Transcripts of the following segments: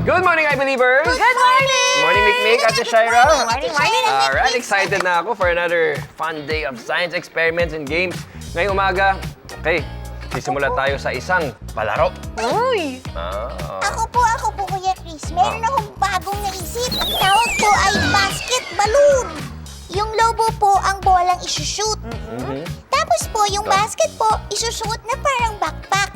Good morning, I Believers! Good morning! Morning, Mikmik, Ate Shaira. Morning, morning! Alright, excited na ako for another fun day of science experiments and games. Ngayong umaga, okay, sisimula tayo sa isang palaro. Uy! Ako po, Kuya Chris. Meron akong bagong naisip. Ang tawag po ay basket balloon. Yung lobo po ang bolang isushoot. Tapos po, yung basket po, isushoot na parang backpack.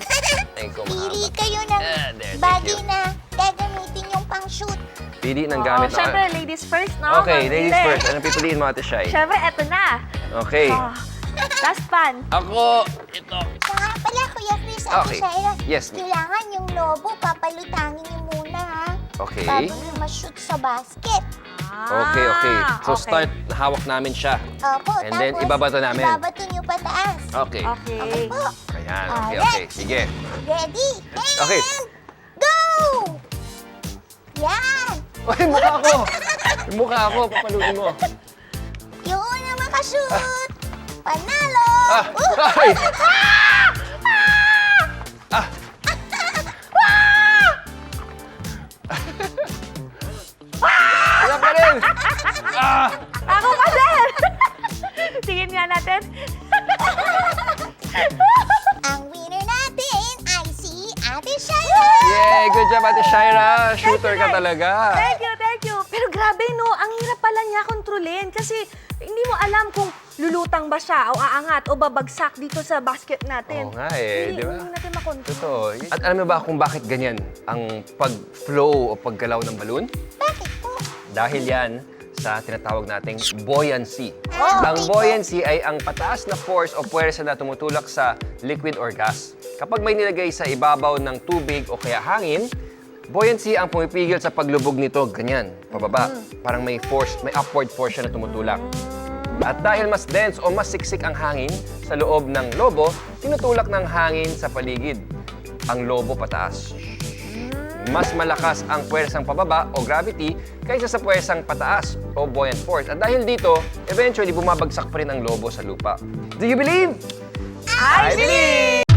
Ay, Pili kayo ng there, thank bagay you. na gagamitin yung pang-shoot. Pili ng gamit na. Siyempre, ladies first, no? Okay, ladies Mamili. first. Anong pipiliin mo, Ate Shai? Siyempre, eto na. Okay. Last pan. Ako, ito. Saka pala, Kuya Chris, Ate Okay. Shaira, Yes. kailangan yung lobo, papalutangin niyo muna, ha? Okay. Bago niyo ma-shoot sa basket. Okay, okay. So start, hawak namin siya. Opo, And then, tapos ibabato namin. ibabato niyo pataas. Okay. Okay. Po. Ayan, okay, okay. Sige. Ready? And Okay. go! Yan! Uy, mukha ko! Yung mukha ko, papaluin mo. Yung una makashoot! Panalo! Ay! Wala pa rin! Ako pa din! Tingin nga natin. Ang winner natin ay si Ate Shaira! Yay! Good job, Ate Shaira! Shooter ka talaga! Thank you, thank you. Pero grabe, no? Ang hirap pala niya kontrolin kasi hindi mo alam kung lulutang ba siya o aangat o babagsak dito sa basket natin. Oo nga eh, di ba? Hindi natin makontrol. Totoo. At alam mo ba kung bakit ganyan ang pag-flow o paggalaw ng balloon? Bakit po? Dahil yan sa tinatawag nating buoyancy. Oh, Ang okay. buoyancy ay ang pataas na force o puwersa na tumutulak sa liquid or gas. Kapag may nilagay sa ibabaw ng tubig o kaya hangin, buoyancy ang pumipigil sa paglubog nito, ganyan, pababa. Parang may force, may upward force siya na tumutulak. At dahil mas dense o mas siksik ang hangin sa loob ng lobo, tinutulak ng hangin sa paligid ang lobo pataas. Mas malakas ang puwersang pababa o gravity kaysa sa puwersang pataas o buoyant force. At dahil dito, eventually bumabagsak pa rin ang lobo sa lupa. Do you believe? I believe!